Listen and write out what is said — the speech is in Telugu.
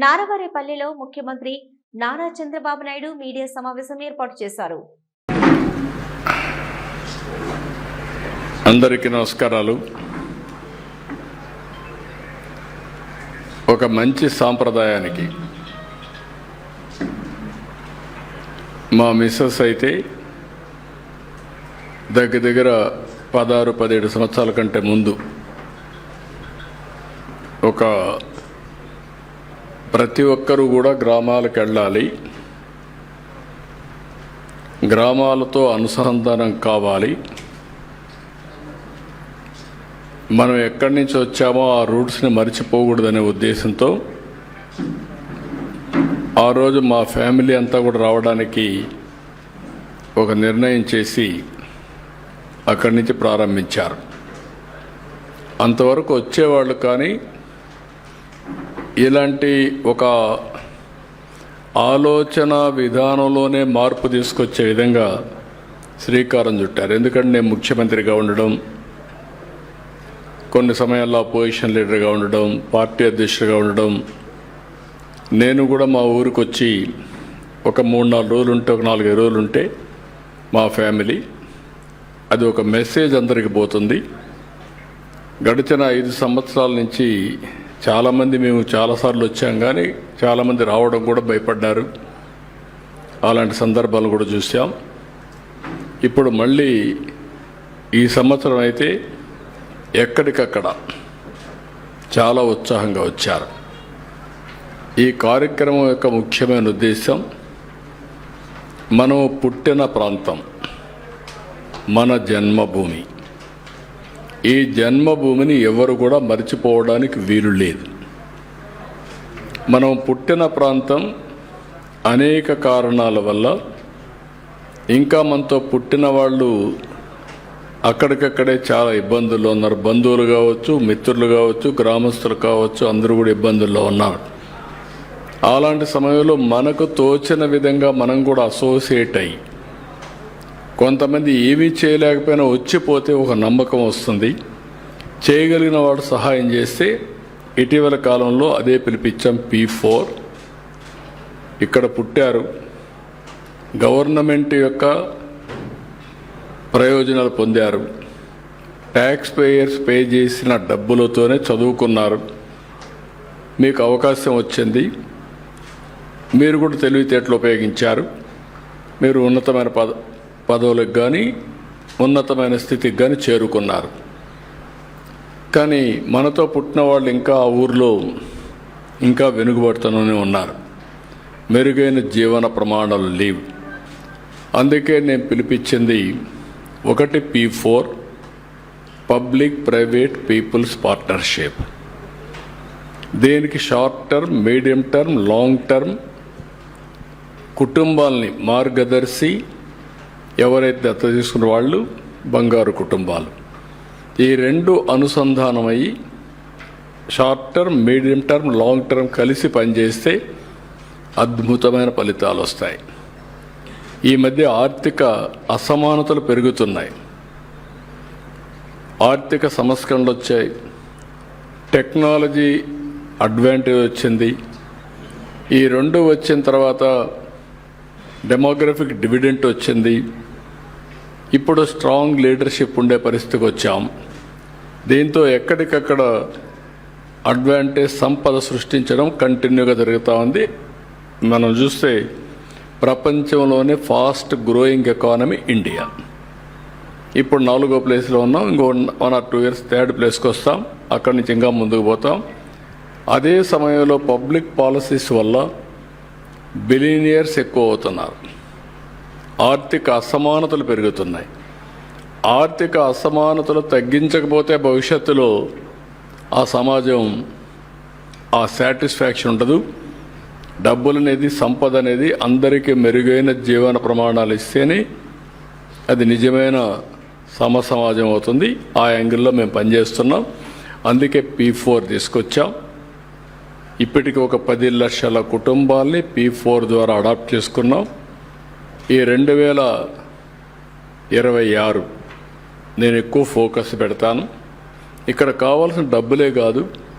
నారవారిపల్లిలో ముఖ్యమంత్రి నారా చంద్రబాబు నాయుడు మీడియా సమావేశం ఏర్పాటు చేశారు. అందరికీ నమస్కారాలు. ఒక మంచి సాంప్రదాయానికి మా మిస్సెస్ అయితే దగ్గర 16-17 సంవత్సరాల కంటే ముందు ప్రతి ఒక్కరూ కూడా గ్రామాలకు వెళ్ళాలి, గ్రామాలతో అనుసంధానం కావాలి, మనం ఎక్కడి నుంచి వచ్చామో ఆ రూట్స్ని మర్చిపోకూడదనే ఉద్దేశంతో ఆ రోజు మా ఫ్యామిలీ అంతా కూడా రావడానికి ఒక నిర్ణయం చేసి అక్కడి నుంచి ప్రారంభించారు. అంతవరకు వచ్చేవాళ్ళు, కానీ ఇలాంటి ఒక ఆలోచన విధానంలోనే మార్పు తీసుకొచ్చే విధంగా శ్రీకారం చుట్టారు. ఎందుకంటే నేను ముఖ్యమంత్రిగా ఉండడం, కొన్ని సమయాల్లో అపోజిషన్ లీడర్గా ఉండడం, పార్టీ అధ్యక్షుడిగా ఉండడం, నేను కూడా మా ఊరికి వచ్చి ఒక 3-4 రోజులు ఉంటే, ఒక 4-5 రోజులు ఉంటే మా ఫ్యామిలీ, అది ఒక మెసేజ్ అందరికి పోతుంది. గడిచిన 5 సంవత్సరాల నుంచి చాలామంది మేము చాలాసార్లు వచ్చాం, కానీ చాలామంది రావడం కూడా భయపడ్డారు. అలాంటి సందర్భాలు కూడా చూసాం. ఇప్పుడు మళ్ళీ ఈ సంవత్సరం అయితే ఎక్కడికక్కడ చాలా ఉత్సాహంగా వచ్చారు. ఈ కార్యక్రమం యొక్క ముఖ్యమైన ఉద్దేశం, మనం పుట్టిన ప్రాంతం మన జన్మభూమి. ఈ జన్మభూమిని ఎవరు కూడా మర్చిపోవడానికి వీలు లేదు. మనం పుట్టిన ప్రాంతం అనేక కారణాల వల్ల, ఇంకా మనతో పుట్టిన వాళ్ళు అక్కడికక్కడే చాలా ఇబ్బందుల్లో ఉన్నారు. బంధువులు కావచ్చు, మిత్రులు కావచ్చు, గ్రామస్తులు కావచ్చు, అందరూ కూడా ఇబ్బందుల్లో ఉన్నారు. అలాంటి సమయంలో మనకు తోచిన విధంగా మనం కూడా అసోసియేట్ అయ్యి, కొంతమంది ఏమీ చేయలేకపోయినా వచ్చిపోతే ఒక నమ్మకం వస్తుంది. చేయగలిగిన వాడు సహాయం చేస్తే ఇటీవల కాలంలో అదే పిలిపించాం. P4 ఇక్కడ పుట్టారు, గవర్నమెంట్ యొక్క ప్రయోజనాలు పొందారు, ట్యాక్స్ పేయర్స్ పే చేసిన డబ్బులతోనే చదువుకున్నారు, మీకు అవకాశం వచ్చింది, మీరు కూడా తెలివితేటలు ఉపయోగించారు, మీరు ఉన్నతమైన పదవులకు కానీ ఉన్నతమైన స్థితికి కానీ చేరుకున్నారు. కానీ మనతో పుట్టిన వాళ్ళు ఇంకా ఆ ఊర్లో ఇంకా వెనుకబడుతూనే ఉన్నారు. మెరుగైన జీవన ప్రమాణాలు లేవు. అందుకే నేను పిలిపించింది ఒకటి P4, public private peoples partnership. దీనికి short term, medium term, long term కుటుంబాలని మార్గదర్శి, ఎవరైతే దత్త తీసుకున్న వాళ్ళు బంగారు కుటుంబాలు, ఈ 2 అనుసంధానమయ్యి short term, medium term, long term కలిసి పనిచేస్తే అద్భుతమైన ఫలితాలు వస్తాయి. ఈ మధ్య ఆర్థిక అసమానతలు పెరుగుతున్నాయి, ఆర్థిక సంస్కరణలు వచ్చాయి, టెక్నాలజీ అడ్వాంటేజ్ వచ్చింది. ఈ 2 వచ్చిన తర్వాత డెమోగ్రఫిక్ డివిడెంట్ వచ్చింది. ఇప్పుడు స్ట్రాంగ్ లీడర్షిప్ ఉండే పరిస్థితికి వచ్చాం. దీంతో ఎక్కడికక్కడ అడ్వాంటేజ్, సంపద సృష్టించడం కంటిన్యూగా జరుగుతూ ఉంది. మనం చూస్తే ప్రపంచంలోనే ఫాస్ట్ గ్రోయింగ్ ఎకానమీ ఇండియా. ఇప్పుడు 4వ ప్లేస్లో ఉన్నాం. ఇంకో 1 or 2 years 3rd ప్లేస్కి వస్తాం. అక్కడి నుంచి ఇంకా ముందుకు పోతాం. అదే సమయంలో పబ్లిక్ పాలసీస్ వల్ల బిలియనియర్స్ ఎక్కువ అవుతున్నారు, ఆర్థిక అసమానతలు పెరుగుతున్నాయి. ఆర్థిక అసమానతలు తగ్గించకపోతే భవిష్యత్తులో ఆ సమాజం ఆ సాటిస్ఫాక్షన్ ఉండదు. డబ్బులు అనేది, సంపద అనేది అందరికీ మెరుగైన జీవన ప్రమాణాలు ఇస్తేనే అది నిజమైన సమాజం అవుతుంది. ఆ యాంగిల్లో మేము పనిచేస్తున్నాం. అందుకే P4 తీసుకొచ్చాం. ఇప్పటికి ఒక 10 లక్షల కుటుంబాల్ని P4 ద్వారా అడాప్ట్ చేసుకున్నాం. ఈ 2026 నేను ఎక్కువ ఫోకస్ పెడతాను. ఇక్కడ కావాల్సిన డబ్బులే కాదు,